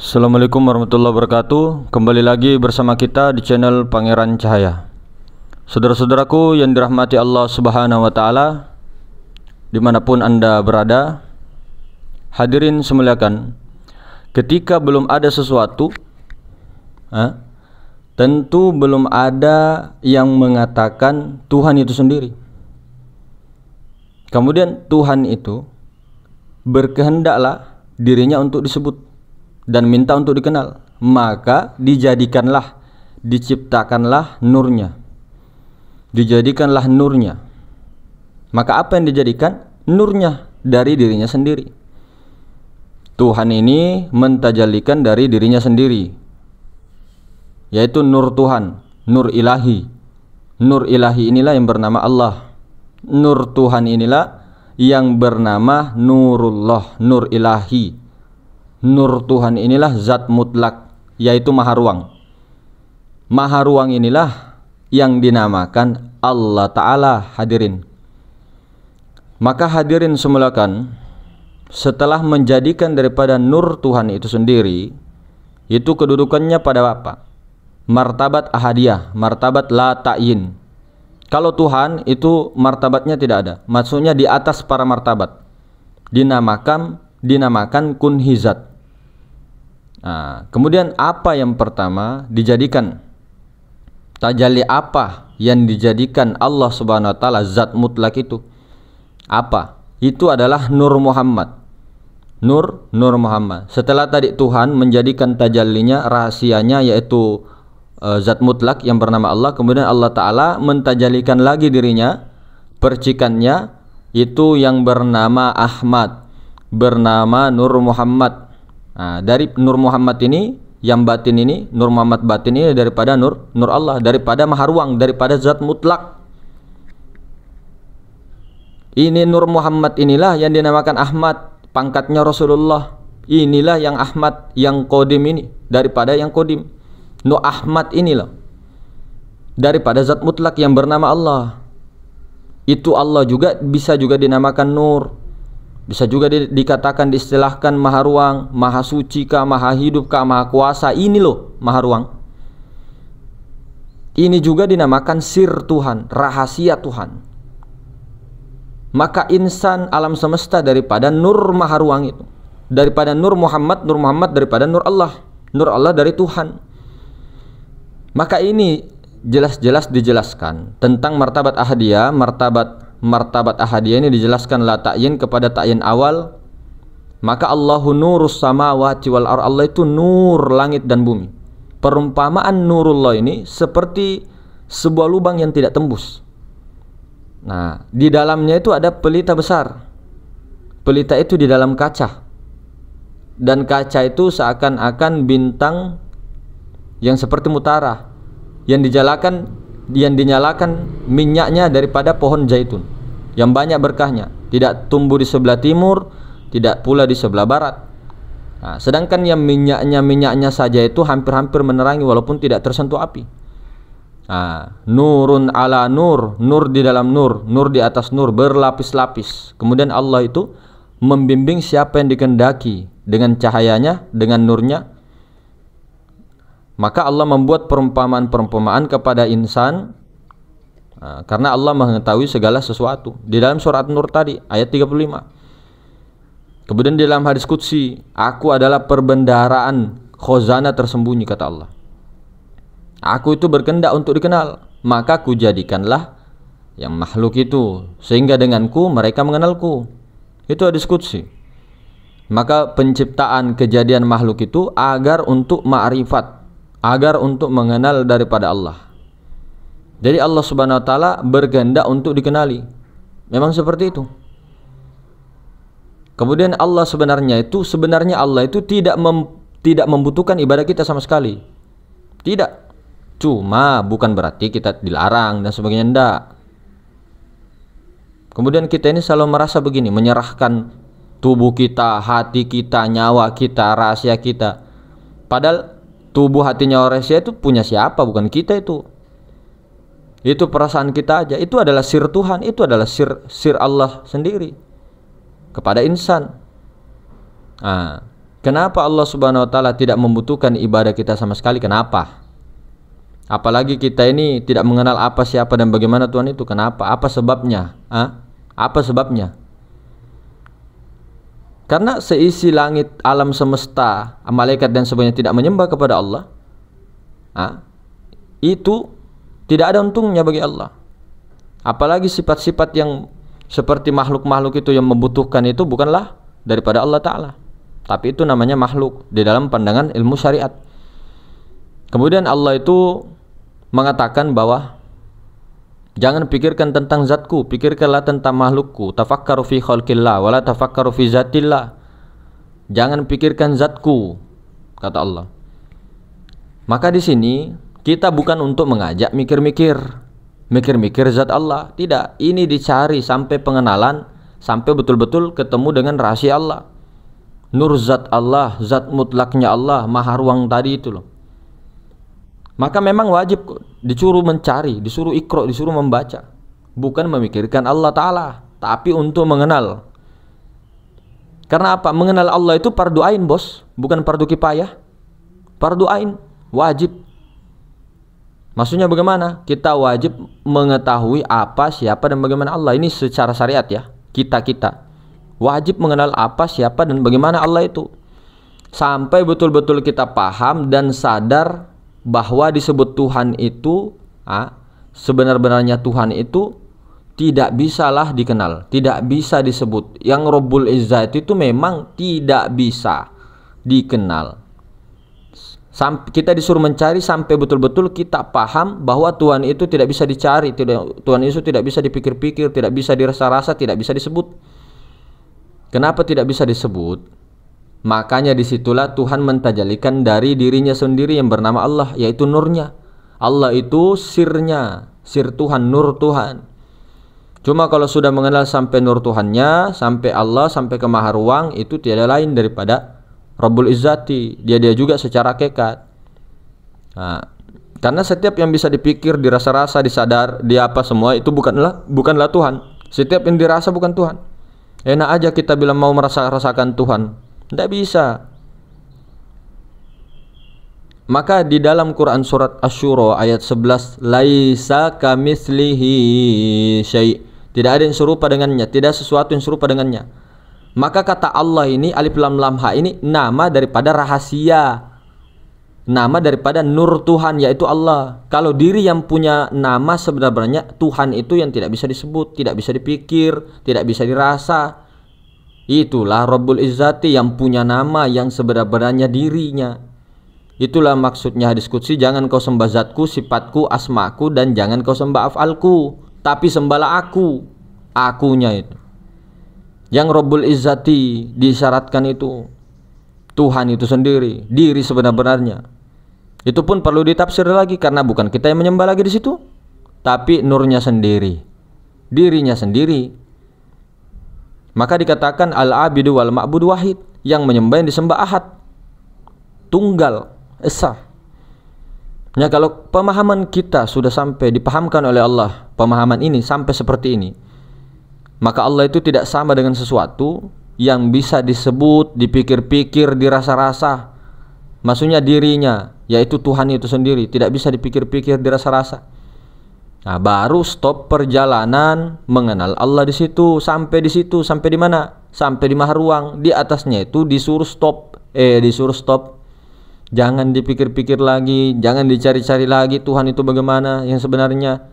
Assalamualaikum warahmatullahi wabarakatuh. Kembali lagi bersama kita di channel Pangeran Cahaya. Saudara-saudaraku yang dirahmati Allah Subhanahu wa Ta'ala, dimanapun Anda berada, hadirin semuliakan, ketika belum ada sesuatu, tentu belum ada yang mengatakan Tuhan itu sendiri. Kemudian Tuhan itu berkehendaklah dirinya untuk disebut dan minta untuk dikenal, maka dijadikanlah, diciptakanlah nurnya, dijadikanlah nurnya. Maka apa yang dijadikan? Nurnya dari dirinya sendiri. Tuhan ini mentajalikan dari dirinya sendiri, yaitu nur Tuhan, nur ilahi. Nur ilahi inilah yang bernama Allah. Nur Tuhan inilah yang bernama Nurullah, nur ilahi. Nur Tuhan inilah zat mutlak, yaitu maha ruang. Maha ruang inilah yang dinamakan Allah Ta'ala, hadirin. Maka hadirin semulakan, setelah menjadikan daripada nur Tuhan itu sendiri, itu kedudukannya pada apa? Martabat ahadiyah, martabat la ta'yin. Kalau Tuhan itu martabatnya tidak ada, maksudnya di atas para martabat, dinamakan kunhizat. Nah, kemudian apa yang pertama dijadikan? Tajalli apa yang dijadikan Allah Subhanahu wa Ta'ala zat mutlak itu? Apa? Itu adalah Nur Muhammad. Nur Muhammad. Setelah tadi Tuhan menjadikan tajallinya, rahasianya, yaitu zat mutlak yang bernama Allah, kemudian Allah Ta'ala mentajalikan lagi dirinya, percikannya, itu yang bernama Ahmad, bernama Nur Muhammad. Nah, dari Nur Muhammad ini, yang batin ini, Nur Muhammad batin ini daripada Nur Allah, daripada maha ruang, daripada zat mutlak. Ini Nur Muhammad inilah yang dinamakan Ahmad, pangkatnya Rasulullah. Inilah yang Ahmad, yang Qadim ini, daripada yang Qadim. Nur Ahmad inilah daripada zat mutlak yang bernama Allah. Itu Allah juga bisa juga dinamakan Nur, bisa juga dikatakan, diistilahkan maha ruang, maha suci kah, maha hidup kah, maha kuasa. Ini loh maha ruang. Ini juga dinamakan sir Tuhan, rahasia Tuhan. Maka insan alam semesta daripada nur maha ruang itu, daripada Nur Muhammad daripada Nur Allah dari Tuhan. Maka ini jelas-jelas dijelaskan tentang martabat ahadiyah. Martabat ahadiyah ini dijelaskan la ta'yin kepada ta'yin awal. Maka Allahu nurus samawati wal ardh, Allah itu nur langit dan bumi. Perumpamaan nurullah ini seperti sebuah lubang yang tidak tembus. Nah, di dalamnya itu ada pelita besar. Pelita itu di dalam kaca, dan kaca itu seakan-akan bintang yang seperti mutara, yang dinyalakan minyaknya daripada pohon zaitun yang banyak berkahnya, tidak tumbuh di sebelah timur, tidak pula di sebelah barat. Nah, sedangkan yang minyaknya saja itu hampir-hampir menerangi walaupun tidak tersentuh api. Nah, nurun ala nur, nur di dalam nur, nur di atas nur, berlapis-lapis. Kemudian Allah itu membimbing siapa yang dikehendaki dengan cahayanya, dengan nurnya. Maka Allah membuat perumpamaan-perumpamaan kepada insan, karena Allah mengetahui segala sesuatu. Di dalam surat Nur tadi ayat 35. Kemudian di dalam hadis qudsi, aku adalah perbendaharaan khazanah tersembunyi, kata Allah. Aku itu berkehendak untuk dikenal, maka ku jadikanlah yang makhluk itu, sehingga denganku mereka mengenalku. Itu hadis qudsi. Maka penciptaan kejadian makhluk itu agar untuk ma'rifat, agar untuk mengenal daripada Allah. Jadi Allah Subhanahu wa Ta'ala berkehendak untuk dikenali. Memang seperti itu. Kemudian Allah sebenarnya Allah itu tidak membutuhkan ibadah kita sama sekali. Tidak. Cuma bukan berarti kita dilarang dan sebagainya, enggak. Kemudian kita ini selalu merasa begini, menyerahkan tubuh kita, hati kita, nyawa kita, rahasia kita. Padahal tubuh, hati, nyawa, rahasia itu punya siapa? Bukan kita itu. Itu perasaan kita aja. Itu adalah sir Tuhan, itu adalah sir Allah sendiri kepada insan. Nah, Kenapa Allah Subhanahu wa taala tidak membutuhkan ibadah kita sama sekali? Kenapa? Apalagi kita ini tidak mengenal apa, siapa dan bagaimana Tuhan itu. Kenapa? Apa sebabnya? Apa sebabnya? Karena seisi langit, alam semesta, malaikat dan sebagainya tidak menyembah kepada Allah, itu tidak ada untungnya bagi Allah. Apalagi sifat-sifat yang seperti makhluk-makhluk itu yang membutuhkan itu bukanlah daripada Allah Ta'ala, tapi itu namanya makhluk di dalam pandangan ilmu syariat. Kemudian Allah itu mengatakan bahwa jangan pikirkan tentang zatku, pikirkanlah tentang makhlukku. Tafakkaru fi khalqillah wala tafakkaru fi zatillah. Jangan pikirkan zatku, kata Allah. Maka di sini kita bukan untuk mengajak mikir-mikir zat Allah. Tidak, ini dicari sampai pengenalan, sampai betul-betul ketemu dengan rahasia Allah. Nur zat Allah, zat mutlaknya Allah, maha ruang tadi itu loh. Maka memang wajib disuruh mencari, disuruh ikro, disuruh membaca. Bukan memikirkan Allah Ta'ala, tapi untuk mengenal. Karena apa? Mengenal Allah itu fardu ain, bos, bukan fardu kifayah. Fardu ain, wajib. Maksudnya bagaimana? Kita wajib mengetahui apa, siapa dan bagaimana Allah. Ini secara syariat ya. Kita wajib mengenal apa, siapa dan bagaimana Allah itu. Sampai betul-betul kita paham dan sadar bahwa disebut Tuhan itu, sebenar-benarnya Tuhan itu tidak bisalah dikenal, tidak bisa disebut. Yang Rabbul Izzat itu memang tidak bisa dikenal. Kita disuruh mencari sampai betul-betul kita paham bahwa Tuhan itu tidak bisa dicari, Tuhan itu tidak bisa dipikir-pikir, tidak bisa dirasa-rasa, tidak bisa disebut. Kenapa tidak bisa disebut? Makanya disitulah Tuhan mentajalikan dari dirinya sendiri yang bernama Allah, yaitu nurnya. Allah itu sirnya, sir Tuhan, nur Tuhan. Cuma kalau sudah mengenal sampai nur Tuhannya, sampai Allah, sampai ke maha ruang, itu tiada lain daripada Rabbul Izzati. Dia juga secara hakikat. Karena setiap yang bisa dipikir, dirasa-rasa, disadar, dia apa semua itu bukanlah Tuhan. Setiap yang dirasa bukan Tuhan. Enak aja kita bilang mau merasakan Tuhan, tidak bisa. Maka di dalam Quran surat Asy-Syura ayat 11, laisa kamitslihi syai', tidak ada yang serupa dengannya, tidak sesuatu yang serupa dengannya. Maka kata Allah ini, alif lam lam ha, ini nama daripada rahasia, nama daripada nur Tuhan, yaitu Allah. Kalau diri yang punya nama sebenarnya Tuhan itu yang tidak bisa disebut, tidak bisa dipikir, tidak bisa dirasa. Itulah Rabbul Izzati yang punya nama yang sebenarnya dirinya. Itulah maksudnya hadis qudsi, jangan kau sembah zatku, sifatku, asmaku, dan jangan kau sembah af'alku, tapi sembahlah aku, akunya itu. Yang Rabbul Izzati disyaratkan itu Tuhan itu sendiri, diri sebenar-benarnya. Itu pun perlu ditafsir lagi, karena bukan kita yang menyembah lagi di situ, tapi nurnya sendiri, dirinya sendiri. Maka dikatakan al-abidu wal ma'budu wahid, yang menyembah yang disembah ahad, tunggal, esa. Nah, kalau pemahaman kita sudah sampai dipahamkan oleh Allah, pemahaman ini sampai seperti ini, maka Allah itu tidak sama dengan sesuatu yang bisa disebut, dipikir-pikir, dirasa-rasa. Maksudnya dirinya, yaitu Tuhan itu sendiri, tidak bisa dipikir-pikir, dirasa-rasa. Nah, baru stop perjalanan mengenal Allah di situ. Sampai di situ, sampai di mana? Sampai di maha ruang. Di atasnya itu disuruh stop. Disuruh stop. Jangan dipikir-pikir lagi, jangan dicari-cari lagi Tuhan itu bagaimana yang sebenarnya.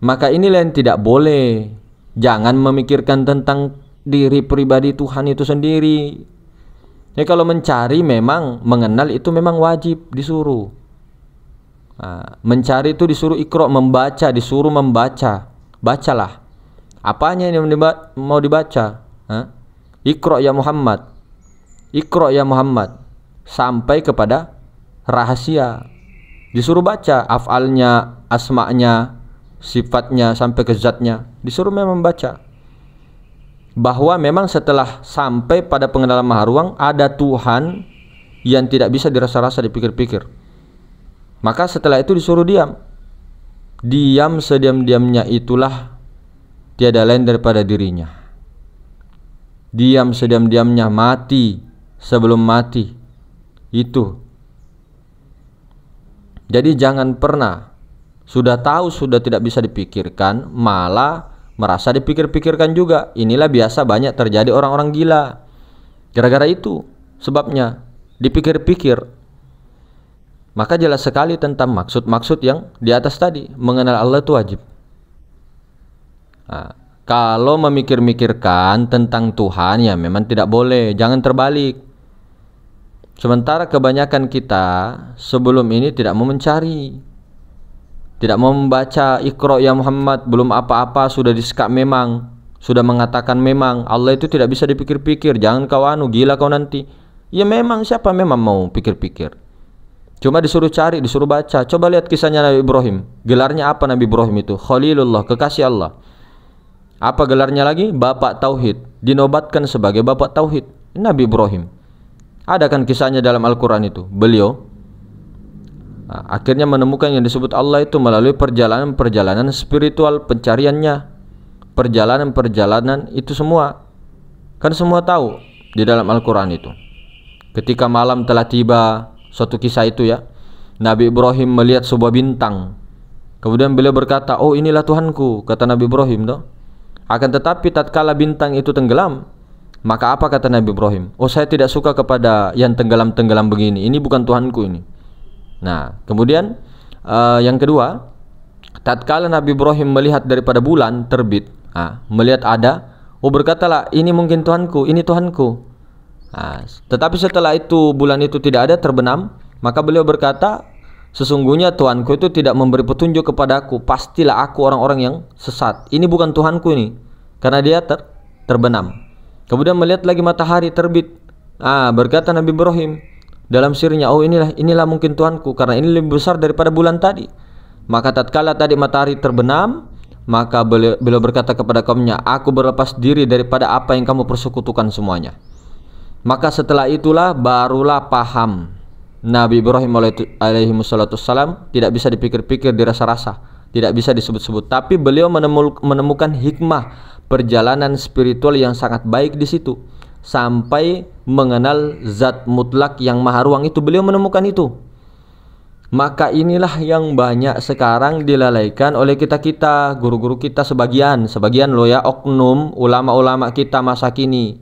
Maka inilah yang tidak boleh. Jangan memikirkan tentang diri pribadi Tuhan itu sendiri. Ya, kalau mencari memang, mengenal itu memang wajib, disuruh. Mencari itu disuruh ikro, membaca, disuruh membaca. Bacalah. Apanya yang mau dibaca? Ikro ya Muhammad. Ikro ya Muhammad. Sampai kepada rahasia. Disuruh baca af'alnya, asma'nya, sifatnya, sampai ke zatnya. Disuruh memang membaca. Bahwa memang setelah sampai pada pengenalan maha ruang, ada Tuhan yang tidak bisa dirasa-rasa, dipikir-pikir. Maka setelah itu disuruh diam. Diam sediam-diamnya itulah tiada lain daripada dirinya. diam sediam-diamnya, mati sebelum mati. Itu. Jadi jangan pernah sudah tahu sudah tidak bisa dipikirkan malah merasa dipikir-pikirkan juga. Inilah biasa banyak terjadi orang-orang gila. Gara-gara itu sebabnya dipikir-pikir. Maka jelas sekali tentang maksud-maksud yang di atas tadi. Mengenal Allah itu wajib. Nah, kalau memikir-mikirkan tentang Tuhan ya memang tidak boleh. Jangan terbalik. Sementara kebanyakan kita sebelum ini tidak mau mencari, tidak mau membaca Iqra ya Muhammad, belum apa-apa sudah disekak memang, sudah mengatakan memang Allah itu tidak bisa dipikir-pikir. Jangan kau gila kau nanti. Ya memang siapa memang mau pikir-pikir. Cuma disuruh cari, disuruh baca. Coba lihat kisahnya Nabi Ibrahim. Gelarnya apa Nabi Ibrahim itu? Khalilullah, kekasih Allah. Apa gelarnya lagi? Bapak Tauhid. Dinobatkan sebagai Bapak Tauhid. Nabi Ibrahim. Ada kan kisahnya dalam Al-Quran itu. Beliau akhirnya menemukan yang disebut Allah itu melalui perjalanan-perjalanan spiritual, pencariannya, perjalanan-perjalanan itu semua. Kan semua tahu di dalam Al-Quran itu. Ketika malam telah tiba, suatu kisah itu ya, Nabi Ibrahim melihat sebuah bintang. Kemudian beliau berkata, oh inilah Tuhanku, kata Nabi Ibrahim toh. Akan tetapi tatkala bintang itu tenggelam, maka apa kata Nabi Ibrahim? Oh saya tidak suka kepada yang tenggelam-tenggelam begini, ini bukan Tuhanku ini. Nah kemudian yang kedua, tatkala Nabi Ibrahim melihat daripada bulan terbit, melihat ada, oh berkatalah ini mungkin Tuhanku, ini Tuhanku. Tetapi setelah itu bulan itu tidak ada, terbenam, maka beliau berkata, sesungguhnya Tuhanku itu tidak memberi petunjuk kepadaku, pastilah aku orang-orang yang sesat. Ini bukan Tuhanku ini, karena dia terbenam. Kemudian melihat lagi matahari terbit, berkata Nabi Ibrahim dalam sirnya, oh inilah mungkin Tuhanku, karena ini lebih besar daripada bulan tadi. Maka tatkala tadi matahari terbenam, maka beliau berkata kepada kaumnya, aku berlepas diri daripada apa yang kamu persekutukan semuanya. Maka setelah itulah barulah paham Nabi Ibrahim alaihi wassalam tidak bisa dipikir-pikir, dirasa-rasa, tidak bisa disebut-sebut. Tapi beliau menemukan hikmah perjalanan spiritual yang sangat baik di situ, sampai mengenal zat mutlak yang maha ruang itu. Beliau menemukan itu. Maka inilah yang banyak sekarang dilalaikan oleh kita-kita, guru-guru kita sebagian loh ya, oknum ulama-ulama kita masa kini,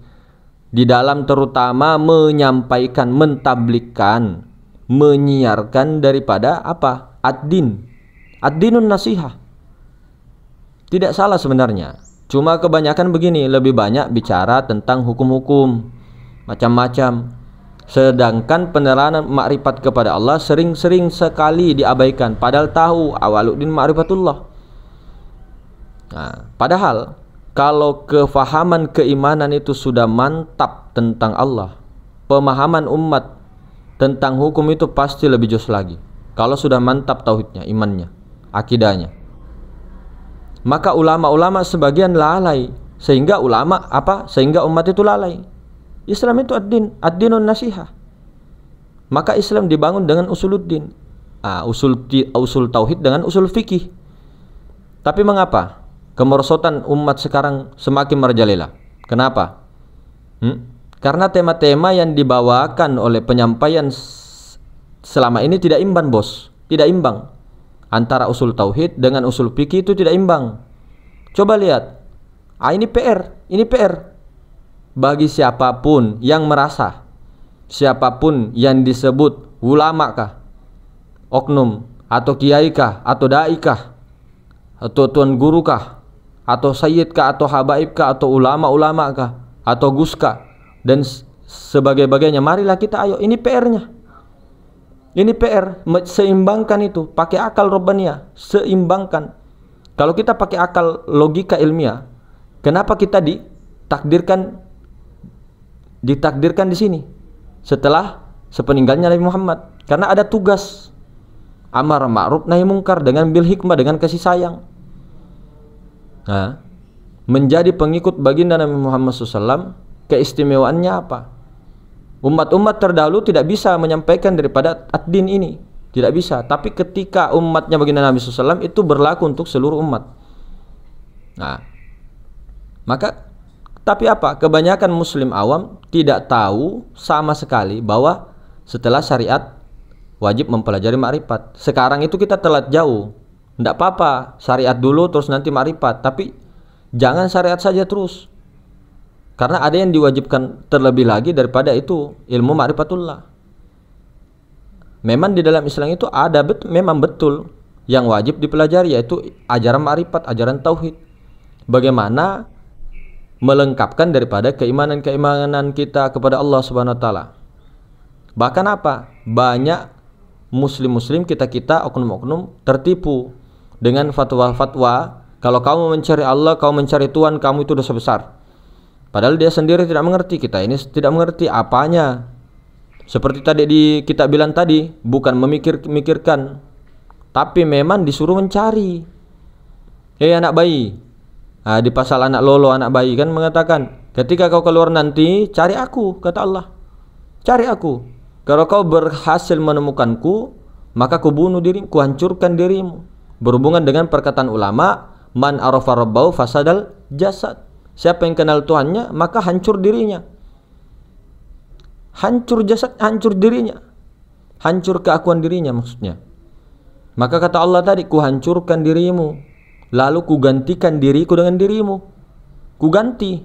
di dalam terutama menyampaikan, mentablikkan, menyiarkan daripada apa? Ad-dinun nasihah. Tidak salah sebenarnya. Cuma kebanyakan begini, lebih banyak bicara tentang hukum-hukum macam-macam. Sedangkan peneranan makrifat kepada Allah sering-sering sekali diabaikan. Padahal tahu awaluddin ma'rifatullah. Padahal kalau kefahaman keimanan itu sudah mantap tentang Allah, pemahaman umat tentang hukum itu pasti lebih jos lagi. Kalau sudah mantap tauhidnya, imannya, akidahnya. Maka ulama-ulama sebagian lalai, sehingga sehingga umat itu lalai. Islam itu ad-dinun nasihah. Maka Islam dibangun dengan usuluddin. Usul tauhid dengan usul fikih. Tapi mengapa kemerosotan umat sekarang semakin merajalela? Kenapa? Karena tema-tema yang dibawakan oleh penyampaian selama ini tidak imbang, bos. Tidak imbang. Antara usul tauhid dengan usul fikih itu tidak imbang. Coba lihat. Ini PR bagi siapapun yang merasa, siapapun yang disebut ulama kah, oknum, atau kiai kah, atau dai kah, atau tuan guru kah, atau sayyid kah, atau habaib kah, atau ulama-ulama kah, atau gus kah, dan sebagainya. Marilah kita ini PR-nya. Ini PR, seimbangkan itu, pakai akal robbaniyah, seimbangkan. Kalau kita pakai akal logika ilmiah, kenapa kita ditakdirkan di sini setelah sepeninggalnya Nabi Muhammad? Karena ada tugas amar ma'ruf nahi mungkar dengan bil hikmah, dengan kasih sayang. Menjadi pengikut baginda Nabi Muhammad SAW, keistimewaannya apa? Umat-umat terdahulu tidak bisa menyampaikan daripada ad-din ini, tidak bisa. Tapi ketika umatnya baginda Nabi SAW, itu berlaku untuk seluruh umat. Maka Tapi apa? Kebanyakan muslim awam tidak tahu sama sekali bahwa setelah syariat wajib mempelajari ma'rifat. Sekarang itu kita telat jauh. Tidak apa-apa, syariat dulu terus nanti ma'rifat. Tapi jangan syariat saja terus. Karena ada yang diwajibkan terlebih lagi daripada itu, ilmu ma'rifatullah. Memang di dalam Islam itu ada memang betul yang wajib dipelajari, yaitu ajaran ma'rifat, ajaran tauhid. Bagaimana melengkapkan daripada keimanan-keimanan kita kepada Allah Subhanahu wa taala. Bahkan apa? Banyak muslim-muslim kita oknum-oknum tertipu dengan fatwa-fatwa, kalau kamu mencari Allah, kamu mencari Tuhan, kamu itu dosa besar. Padahal dia sendiri tidak mengerti, kita ini tidak mengerti apanya. Seperti tadi kita bilang tadi, bukan memikirkan, tapi memang disuruh mencari. Anak bayi, di pasal anak lolo, anak bayi kan mengatakan, ketika kau keluar nanti, cari aku, kata Allah. Cari aku. Kalau kau berhasil menemukanku, maka ku bunuh dirimu, ku hancurkan dirimu. Berhubungan dengan perkataan ulama, man arafa rabbahu fasadal jasad. Siapa yang kenal Tuhannya, maka hancur dirinya. Hancur jasad, hancur dirinya. Hancur keakuan dirinya maksudnya. Maka kata Allah tadi, ku hancurkan dirimu, lalu ku gantikan diriku dengan dirimu. Ku ganti.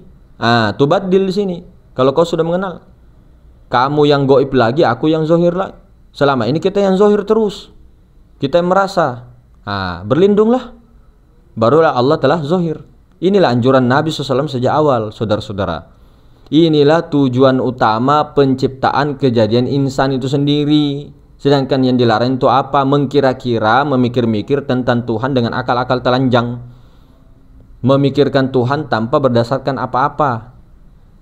Tubaddil di sini. Kalau kau sudah mengenal, kamu yang goib lagi, aku yang zohir lagi. Selama ini kita yang zohir terus, kita yang merasa. Berlindunglah, barulah Allah telah zohir. Inilah anjuran Nabi SAW sejak awal, saudara-saudara. Inilah tujuan utama penciptaan kejadian insan itu sendiri. Sedangkan yang dilarang itu apa? Mengkira-kira, memikir-mikir tentang Tuhan dengan akal-akal telanjang. Memikirkan Tuhan tanpa berdasarkan apa-apa.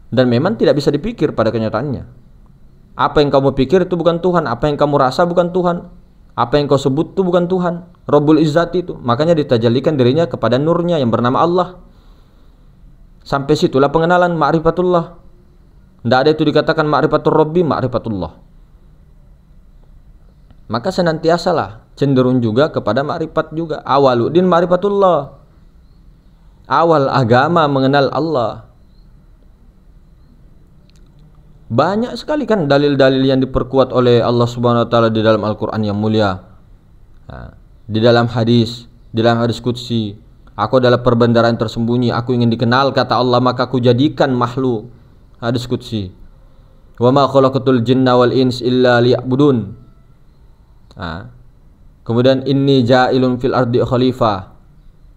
Dan memang tidak bisa dipikir pada kenyataannya. Apa yang kamu pikir itu bukan Tuhan. Apa yang kamu rasa bukan Tuhan. Apa yang kau sebut itu bukan Tuhan. Rabbul Izzat itu. Makanya ditajalikan dirinya kepada nurnya yang bernama Allah. Sampai situlah pengenalan ma'rifatullah. Tidak ada itu dikatakan ma'rifatul Rabbi, ma'rifatullah. Maka senantiasalah cenderung juga kepada ma'rifat juga. Awaluddin ma'rifatullah. Awal agama mengenal Allah. Banyak sekali kan dalil-dalil yang diperkuat oleh Allah Subhanahu wa taala di dalam Al-Qur'an yang mulia. Di dalam hadis qudsi, aku adalah perbendaharaan tersembunyi, aku ingin dikenal, kata Allah, maka aku jadikan makhluk. Hadis qudsi. Wa ma khalaqatul jinna wal ins illa liya'budun. Kemudian inni ja'ilun fil ardi khalifah.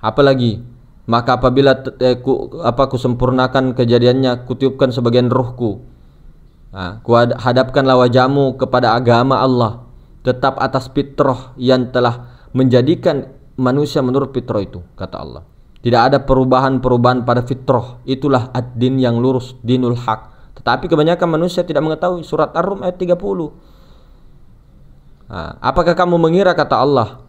Apalagi? Maka apabila ku sempurnakan kejadiannya, kutiupkan sebagian ruhku. Ku hadapkanlah wajahmu kepada agama Allah, tetap atas fitrah yang telah menjadikan manusia menurut fitrah itu, kata Allah. Tidak ada perubahan-perubahan pada fitrah. Itulah ad-din yang lurus, dinul haq. Tetapi kebanyakan manusia tidak mengetahui. Surat Ar-Rum ayat 30. Apakah kamu mengira, kata Allah,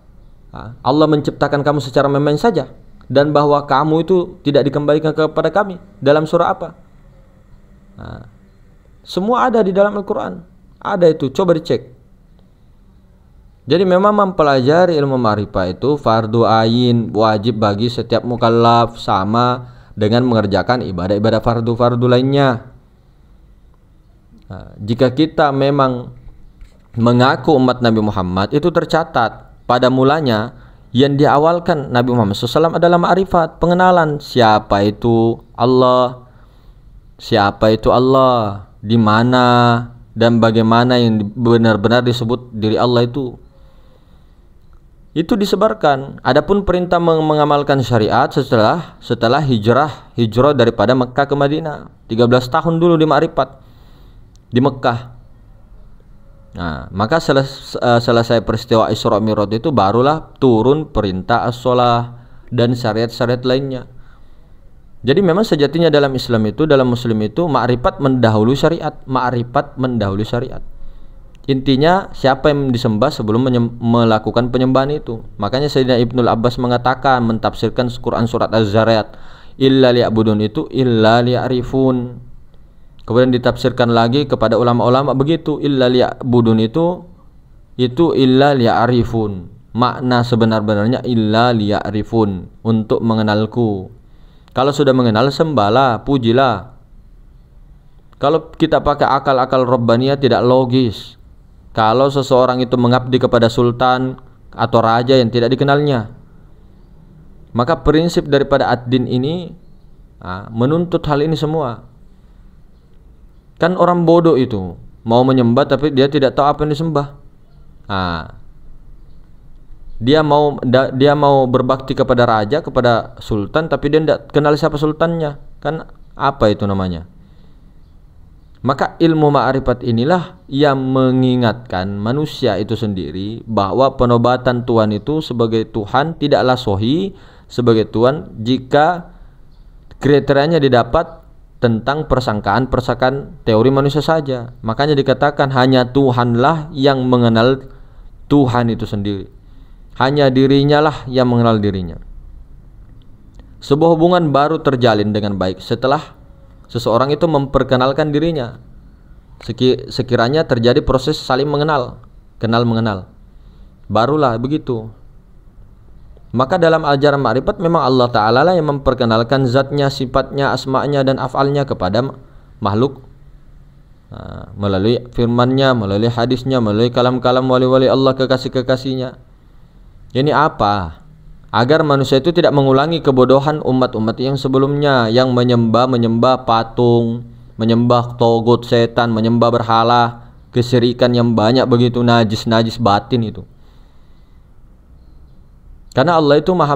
Allah menciptakan kamu secara main-main saja, dan bahwa kamu itu tidak dikembalikan kepada kami? Dalam surah apa? Semua ada di dalam Al-Quran. Ada itu, coba dicek. Jadi memang mempelajari ilmu ma'rifah itu fardu ain, wajib bagi setiap mukallaf, sama dengan mengerjakan ibadah-ibadah fardu-fardu lainnya. Jika kita memang mengaku umat Nabi Muhammad, itu tercatat pada mulanya yang diawalkan Nabi Muhammad SAW adalah ma'rifat, pengenalan siapa itu Allah, di mana dan bagaimana yang benar-benar disebut diri Allah itu disebarkan. Adapun perintah mengamalkan syariat setelah hijrah daripada Mekah ke Madinah, 13 tahun dulu di ma'rifat di Mekah. Maka selesai peristiwa Isra Mi'raj itu barulah turun perintah as-shalah dan syariat-syariat lainnya. Jadi memang sejatinya dalam Islam itu, dalam Muslim itu, ma'rifat mendahului syariat. Intinya siapa yang disembah sebelum melakukan penyembahan itu. Makanya Sayyidina Ibnul Abbas mengatakan, mentafsirkan Quran surat Az-Zariyat, illa liya'budun itu illa liya'rifun. Kemudian ditafsirkan lagi kepada ulama-ulama begitu, illa liya'budun itu illa liya'rifun. Makna sebenar-benarnya illa liya'rifun, untuk mengenalku. Kalau sudah mengenal, sembahlah, pujilah. Kalau kita pakai akal-akal Rabbaniyah tidak logis. Kalau seseorang itu mengabdi kepada sultan atau raja yang tidak dikenalnya, maka prinsip daripada ad-din ini menuntut hal ini semua. Kan orang bodoh itu mau menyembah tapi dia tidak tahu apa yang disembah. Dia mau berbakti kepada raja, kepada sultan, tapi dia tidak kenal siapa sultannya. Kan apa itu namanya? Maka ilmu ma'rifat inilah yang mengingatkan manusia itu sendiri bahwa penobatan Tuhan itu sebagai Tuhan tidaklah sahih sebagai Tuhan jika kriterianya didapat tentang persangkaan teori manusia saja. Makanya dikatakan hanya Tuhanlah yang mengenal Tuhan itu sendiri. Hanya dirinya lah yang mengenal dirinya. Sebuah hubungan baru terjalin dengan baik setelah seseorang itu memperkenalkan dirinya. Sekiranya terjadi proses saling mengenal, kenal mengenal, barulah begitu. Maka dalam ajaran ma'rifat memang Allah Ta'ala lah yang memperkenalkan zatnya, sifatnya, asma'nya dan af'alnya kepada makhluk melalui firmannya, melalui hadisnya, melalui kalam-kalam wali-wali Allah, kekasih-kekasihnya. Ini apa? Agar manusia itu tidak mengulangi kebodohan umat-umat yang sebelumnya yang menyembah patung, menyembah togut setan, menyembah berhala, kesyirikan yang banyak begitu, najis batin itu. Karena Allah itu maha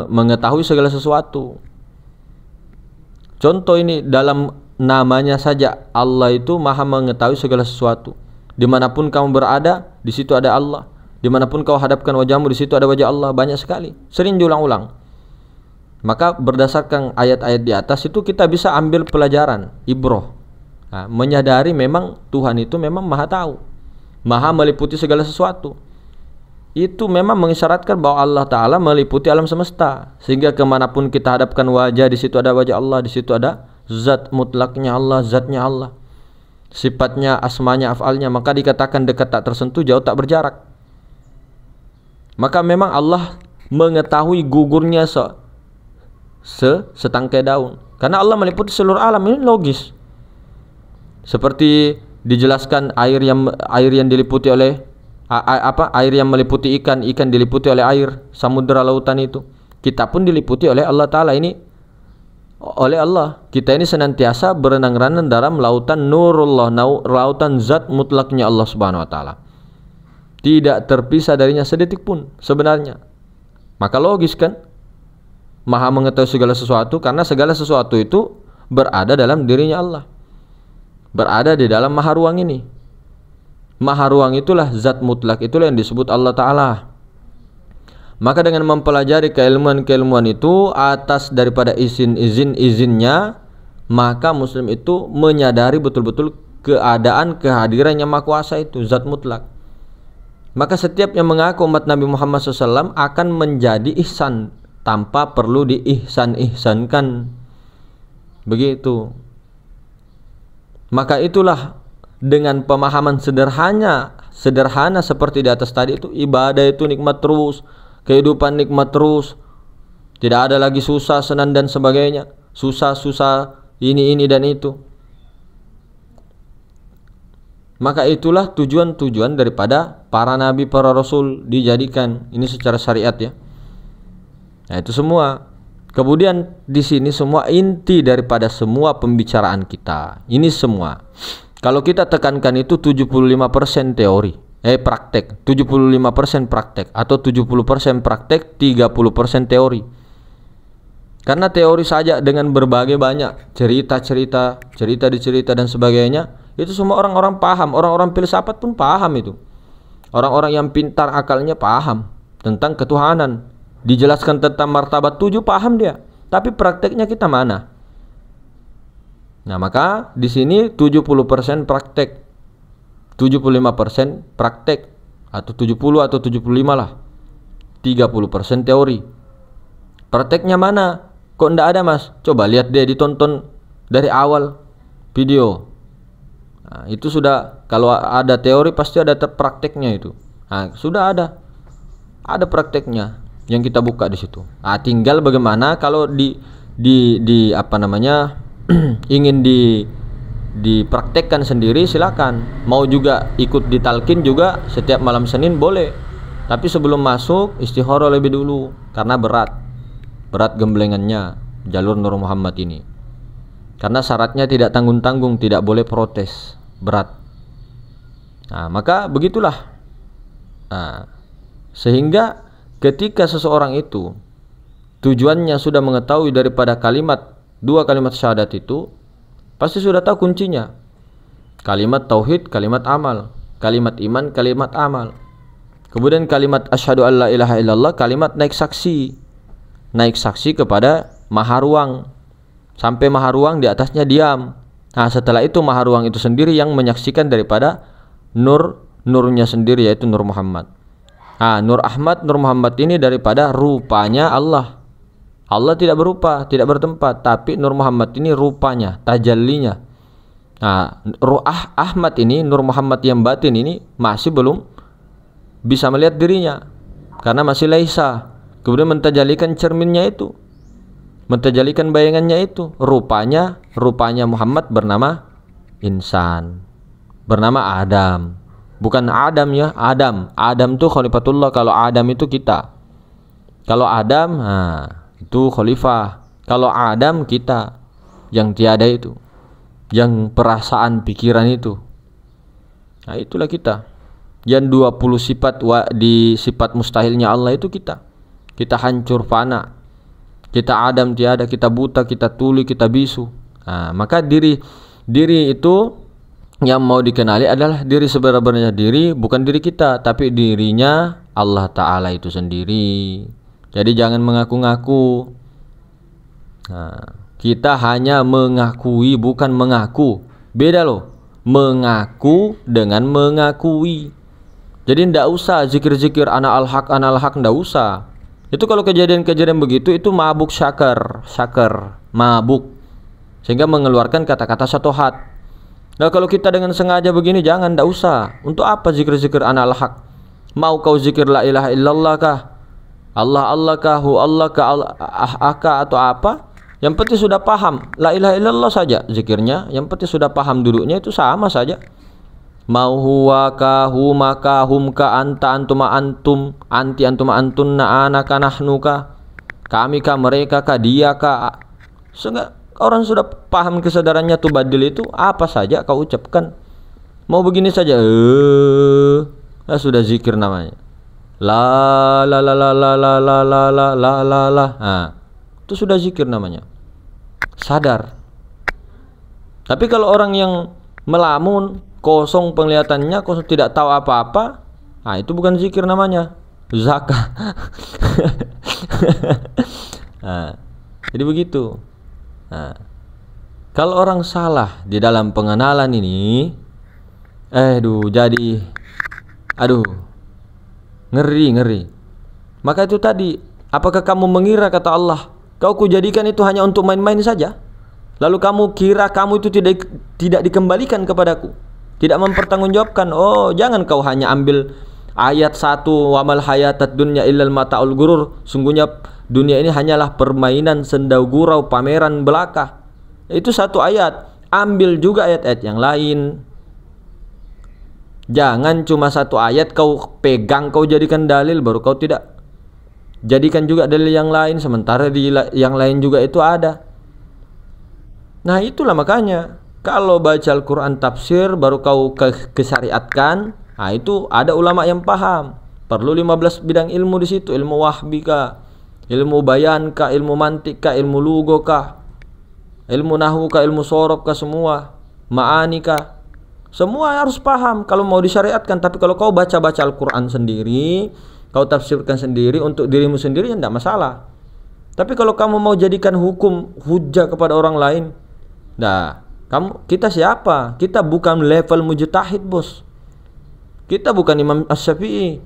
mengetahui segala sesuatu. Contoh ini dalam namanya saja, Allah itu maha mengetahui segala sesuatu. Dimanapun kamu berada, di situ ada Allah. Dimanapun kau hadapkan wajahmu, di situ ada wajah Allah. Banyak sekali, sering diulang-ulang. Maka berdasarkan ayat-ayat di atas itu kita bisa ambil pelajaran, ibroh, menyadari memang Tuhan itu memang maha tahu, maha meliputi segala sesuatu. Itu memang mengisyaratkan bahwa Allah Ta'ala meliputi alam semesta, sehingga kemanapun kita hadapkan wajah, di situ ada wajah Allah, di situ ada zat mutlaknya Allah, zatnya Allah, sifatnya, asmanya, af'alnya. Maka dikatakan dekat tak tersentuh, jauh tak berjarak. Maka memang Allah mengetahui gugurnya setangkai daun, karena Allah meliputi seluruh alam. Ini logis. Seperti dijelaskan air yang diliputi oleh air yang meliputi ikan diliputi oleh air, samudera, lautan itu. Kita pun diliputi oleh Allah Ta'ala ini, oleh Allah. Kita ini senantiasa berenang-renang dalam lautan nurullah, lautan zat mutlaknya Allah Subhanahu Wa Ta'ala. Tidak terpisah darinya sedetik pun sebenarnya. Maka logis kan, maha mengetahui segala sesuatu, karena segala sesuatu itu berada dalam dirinya Allah, berada di dalam maha ruang ini. Maha ruang itulah zat mutlak, itulah yang disebut Allah Ta'ala. Maka dengan mempelajari keilmuan-keilmuan itu atas daripada izinnya, maka muslim itu menyadari betul-betul keadaan kehadiran yang maha kuasa itu, zat mutlak. Maka setiap yang mengaku umat Nabi Muhammad SAW akan menjadi ihsan tanpa perlu diihsan-ihsankan. Begitu. Maka itulah dengan pemahaman sederhana seperti di atas tadi itu, ibadah itu nikmat terus, kehidupan nikmat terus, tidak ada lagi susah, senang dan sebagainya, susah ini dan itu. Maka itulah tujuan daripada para nabi, para rasul dijadikan ini secara syariat ya. Nah, itu semua. Kemudian di sini semua inti daripada semua pembicaraan kita. Ini semua. Kalau kita tekankan itu 75% teori, praktek, 75% praktek atau 70% praktek, 30% teori. Karena teori saja dengan berbagai banyak cerita dan sebagainya, itu semua orang-orang paham, orang-orang filsafat pun paham itu. Orang-orang yang pintar akalnya paham tentang ketuhanan. Dijelaskan tentang martabat 7 paham dia, tapi prakteknya kita mana? Nah, maka di sini 70% praktek, 75% praktek, atau 70 atau 75 lah, 30% teori. Prakteknya mana? Kok enggak ada mas? Coba lihat deh, ditonton dari awal video. Nah, itu sudah, kalau ada teori pasti ada prakteknya itu. Nah, sudah ada prakteknya. yang kita buka di situ. Tinggal bagaimana kalau di apa namanya ingin dipraktekkan sendiri, silakan. Mau juga ikut ditalkin juga setiap malam Senin boleh. Tapi sebelum masuk istikharah lebih dulu karena berat gemblengannya jalur Nur Muhammad ini. Karena syaratnya tidak tanggung-tanggung, tidak boleh protes, berat. Nah, maka begitulah. Nah, sehingga ketika seseorang itu tujuannya sudah mengetahui daripada dua kalimat syahadat itu, pasti sudah tahu kuncinya. Kalimat tauhid, kalimat amal, kalimat iman, kalimat amal. Kemudian kalimat asyhadu alla ilaha illallah, kalimat naik saksi kepada maha ruang. Sampai maha ruang di atasnya diam. Nah, setelah itu maha ruang itu sendiri yang menyaksikan daripada nurnya sendiri, yaitu Nur Muhammad. Nur Ahmad, Nur Muhammad ini daripada rupanya Allah. Allah tidak berupa, tidak bertempat, tapi Nur Muhammad ini rupanya, tajallinya. Ahmad ini, Nur Muhammad yang batin ini masih belum bisa melihat dirinya karena masih laisa. Kemudian mentajalikan cerminnya itu, mentajalikan bayangannya itu, rupanya Muhammad bernama insan, bernama Adam. Bukan Adam ya, Adam itu khalifatullah. Kalau Adam itu kita. Kalau Adam, itu khalifah. Kalau Adam kita, yang tiada itu, yang perasaan pikiran itu. Nah, itulah kita. Yang 20 sifat di sifat mustahilnya Allah itu kita. Kita hancur fana. Kita Adam tiada, kita buta, kita tuli, kita bisu. Maka diri itu yang mau dikenali adalah diri sebenarnya diri, bukan diri kita, tapi dirinya Allah Ta'ala itu sendiri. Jadi jangan mengaku-ngaku. Kita hanya mengakui, bukan mengaku. Beda loh, mengaku dengan mengakui. Jadi tidak usah zikir-zikir ana al-haq, tidak usah. Itu kalau kejadian-kejadian begitu, itu mabuk syakar, mabuk, sehingga mengeluarkan kata-kata syatohat. Nah, kalau kita dengan sengaja begini, jangan, tidak usah. Untuk apa zikir-zikir ana al-haq? Mau kau zikir la ilaha illallah kah, Allah kah, hu Allah kah, atau apa? Yang penting sudah paham la ilaha illallah saja zikirnya. Yang penting sudah paham duduknya, itu sama saja. Mau huwa ka, huma ka, hum ka, anta, antuma, antum, anti, antuma, antunna, anaka, nahnu ka, kami ka, mereka ka, dia ka. Sehingga orang sudah paham kesadarannya tuh badil itu, apa saja kau ucapkan. Mau begini saja, sudah zikir namanya. La la la la la la la la la la la la. Itu sudah zikir namanya. Sadar. Tapi kalau orang yang melamun, kosong penglihatannya, kosong, tidak tahu apa-apa, itu bukan zikir namanya, zakah. Jadi begitu. Kalau orang salah di dalam pengenalan ini, jadi ngeri. Maka itu tadi, apakah kamu mengira kata Allah, kau kujadikan itu hanya untuk main-main saja? Lalu kamu kira kamu itu tidak dikembalikan kepadaku, tidak mempertanggungjawabkan. Oh, jangan kau hanya ambil ayat 1, wamal hayatad dunya illal mata'ul gurur. Sungguhnya dunia ini hanyalah permainan sendau gurau, pameran belaka. Itu satu ayat. Ambil juga ayat-ayat yang lain. Jangan cuma satu ayat kau pegang, kau jadikan dalil, baru kau tidak jadikan juga dalil yang lain, sementara di yang lain juga itu ada. Nah, itulah makanya kalau baca Al-Quran tafsir baru kau kesyariatkan, itu ada ulama yang paham. Perlu 15 bidang ilmu di situ, ilmu wahbi kah, ilmu bayan kah, ilmu mantik kah, ilmu lugo kah, ilmu nahwu kah, ilmu sorof kah, semua ma'ani kah, semua harus paham kalau mau disyariatkan. Tapi kalau kau baca-baca Al-Quran sendiri, kau tafsirkan sendiri untuk dirimu sendiri, ya tidak masalah. Tapi kalau kamu mau jadikan hukum hujjah kepada orang lain, kita siapa? Kita bukan level mujtahid, bos. Kita bukan Imam Asy-Syafi'i.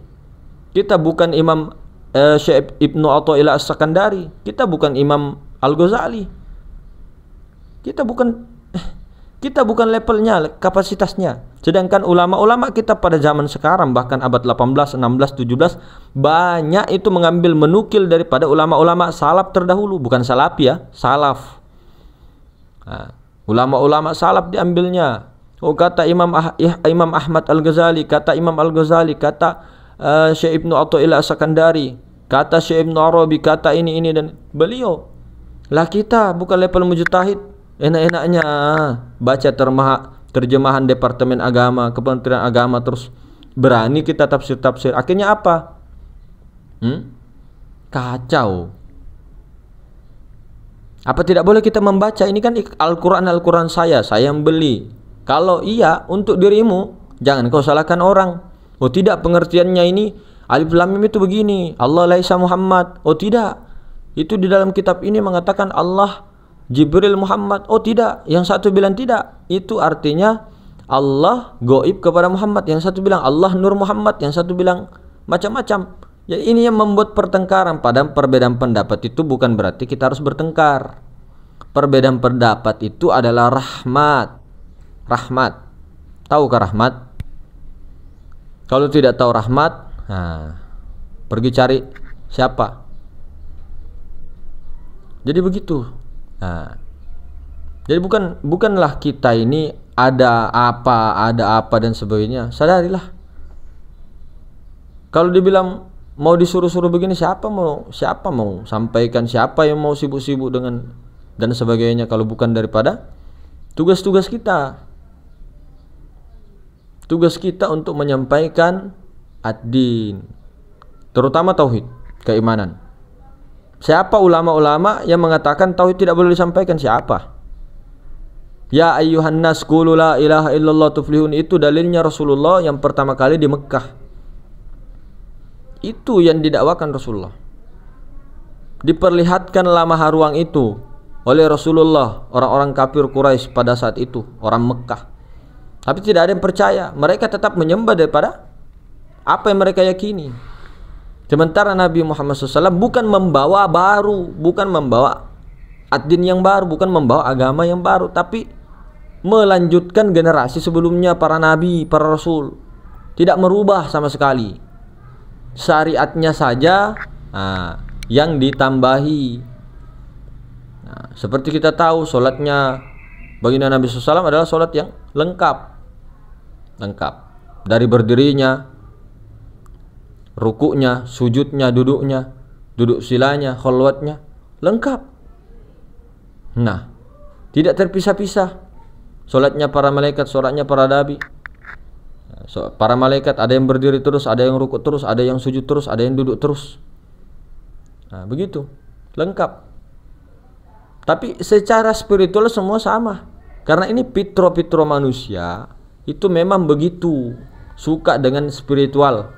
Kita bukan Imam Syekh Ibnu Athaillah As-Sakandari. Kita bukan Imam Al-Ghazali. Kita bukan Kita bukan levelnya, kapasitasnya. Sedangkan ulama-ulama kita pada zaman sekarang, bahkan abad 18, 16, 17, banyak itu mengambil, menukil daripada ulama-ulama salaf terdahulu. Bukan salafi ya, salaf. Nah, ulama-ulama salaf diambilnya. Oh, kata Imam Ahmad Al-Ghazali, kata Imam Al-Ghazali, kata Syekh Ibnu Athaillah As-Sakandari, kata Syekh Ibnu Arabi, kata ini dan beliau. Lah kita bukan level mujtahid. Enak-enaknya baca terjemahan Departemen Agama, Kementerian Agama, terus berani kita tafsir-tafsir. Akhirnya apa? Kacau. Apa tidak boleh kita membaca? Ini kan Al-Quran saya yang beli. Kalau iya untuk dirimu, jangan kau salahkan orang. Oh tidak, pengertiannya ini Alif Lam Mim itu begini, Allah laisa Muhammad. Oh tidak, itu di dalam kitab ini mengatakan Allah Jibril Muhammad. Oh tidak, yang satu bilang tidak. Itu artinya Allah goib kepada Muhammad. Yang satu bilang Allah Nur Muhammad. Yang satu bilang macam-macam. Ya, ini yang membuat pertengkaran. Padahal perbedaan pendapat itu bukan berarti kita harus bertengkar. Perbedaan pendapat itu adalah rahmat. Rahmat. Tahukah rahmat? Kalau tidak tahu rahmat, pergi cari siapa. Jadi begitu. Jadi bukanlah kita ini ada apa dan sebagainya. Sadarilah. Kalau dibilang mau disuruh-suruh begini, siapa mau sampaikan, siapa yang mau sibuk-sibuk dengan dan sebagainya kalau bukan daripada tugas-tugas kita. Tugas kita untuk menyampaikan ad-din, terutama tauhid, keimanan. Siapa ulama-ulama yang mengatakan tauhid tidak boleh disampaikan? Siapa? Ya ayyuhan nas qulu la ilaha illallah tuflihun, itu dalilnya Rasulullah yang pertama kali di Mekah. Itu yang didakwakan Rasulullah. Diperlihatkan lama haruang itu oleh Rasulullah orang-orang kafir Quraisy pada saat itu, orang Mekah. Tapi tidak ada yang percaya. Mereka tetap menyembah daripada apa yang mereka yakini. Sementara Nabi Muhammad SAW bukan membawa baru, bukan membawa ad-din yang baru, bukan membawa agama yang baru, tapi melanjutkan generasi sebelumnya, para nabi, para rasul. Tidak merubah sama sekali. Syariatnya saja yang ditambahi. Seperti kita tahu, solatnya baginda Nabi SAW adalah solat yang lengkap. Dari berdirinya, rukuknya, sujudnya, duduknya, duduk silanya, kholwatnya, lengkap. Nah, tidak terpisah-pisah. Solatnya para malaikat, solatnya para nabi. Para malaikat ada yang berdiri terus, ada yang rukuk terus, ada yang sujud terus, ada yang duduk terus. Nah, begitu, lengkap. Tapi secara spiritual semua sama. Karena ini pitro manusia itu memang begitu, suka dengan spiritual.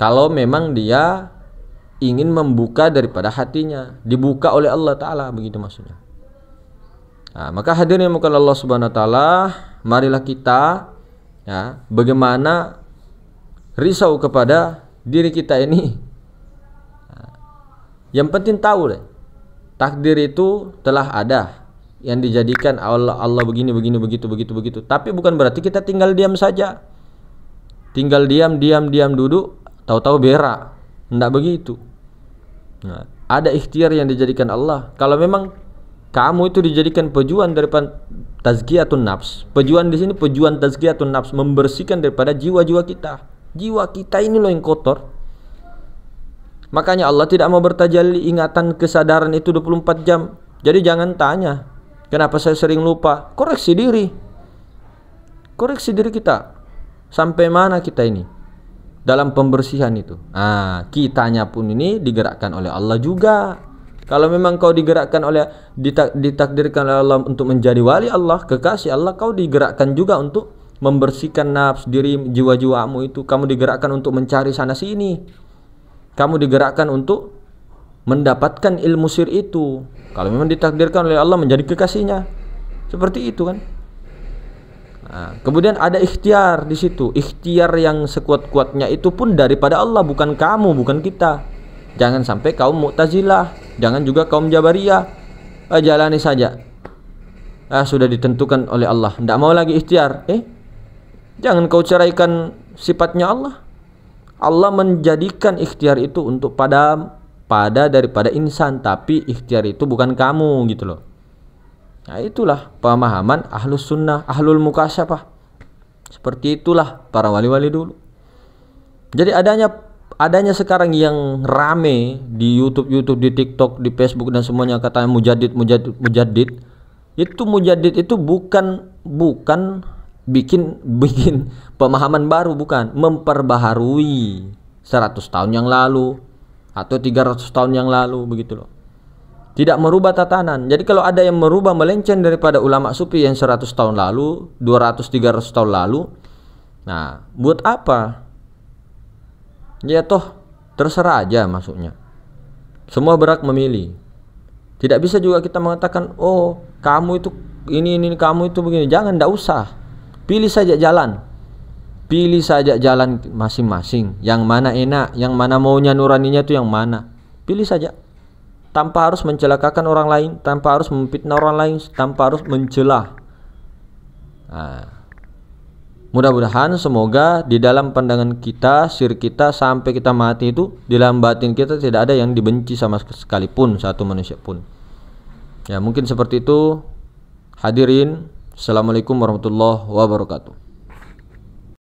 Kalau memang dia ingin membuka daripada hatinya, dibuka oleh Allah Ta'ala, begitu maksudnya. Nah, maka hadirin yang dimuliakan Allah Subhanahu Wa Ta'ala, marilah kita bagaimana risau kepada diri kita ini. Yang penting tahu deh, takdir itu telah ada, yang dijadikan Allah begini begitu. Tapi bukan berarti kita tinggal diam saja. Tinggal diam duduk, tahu-tahu berak. Tidak begitu. Nah, ada ikhtiar yang dijadikan Allah. Kalau memang kamu itu dijadikan pejuang daripada tazkiyatun nafs. Pejuang di sini pejuang tazkiyatun nafs, membersihkan daripada jiwa-jiwa kita. Jiwa kita ini loh yang kotor. Makanya Allah tidak mau bertajalli ingatan kesadaran itu 24 jam. Jadi jangan tanya, kenapa saya sering lupa? Koreksi diri. Koreksi diri kita. Sampai mana kita ini dalam pembersihan itu? Kitanya pun ini digerakkan oleh Allah juga. Kalau memang kau digerakkan oleh, ditakdirkan oleh Allah untuk menjadi wali Allah, kekasih Allah, kau digerakkan juga untuk membersihkan nafs diri, jiwa-jiwamu itu. Kamu digerakkan untuk mencari sana sini. Kamu digerakkan untuk mendapatkan ilmu sir itu. Kalau memang ditakdirkan oleh Allah menjadi kekasihnya, seperti itu kan. Nah, kemudian ada ikhtiar di situ. Ikhtiar yang sekuat-kuatnya itu pun daripada Allah, bukan kamu, bukan kita. Jangan sampai kaum Mu'tazilah, jangan juga kaum Jabariyah. Jalani saja. sudah ditentukan oleh Allah, tidak mau lagi ikhtiar. Jangan kau ceraikan sifatnya Allah. Allah menjadikan ikhtiar itu untuk pada daripada insan, tapi ikhtiar itu bukan kamu gitu loh. Nah, itulah pemahaman ahlus sunnah, ahlul mukasyafah. Seperti itulah para wali-wali dulu. Jadi adanya sekarang yang rame di YouTube, di TikTok, di Facebook dan semuanya katanya mujaddid. Itu mujaddid itu bukan bikin pemahaman baru, bukan, memperbaharui 100 tahun yang lalu atau 300 tahun yang lalu begitu loh. Tidak merubah tatanan. Jadi kalau ada yang merubah melenceng daripada ulama sufi yang 100 tahun lalu, 200-300 tahun lalu, nah buat apa? Ya toh terserah aja masuknya. Semua berhak memilih. Tidak bisa juga kita mengatakan, oh kamu itu ini kamu itu begini. Jangan, tidak usah. Pilih saja jalan. Pilih saja jalan masing-masing. Yang mana enak, yang mana maunya nuraninya itu yang mana. Pilih saja. Tanpa harus mencelakakan orang lain, tanpa harus memfitnah orang lain, tanpa harus mencela. Nah, mudah-mudahan semoga di dalam pandangan kita, syirik kita sampai kita mati itu, di dalam batin kita tidak ada yang dibenci sama sekalipun satu manusia pun. Ya mungkin seperti itu. Hadirin, assalamualaikum warahmatullahi wabarakatuh.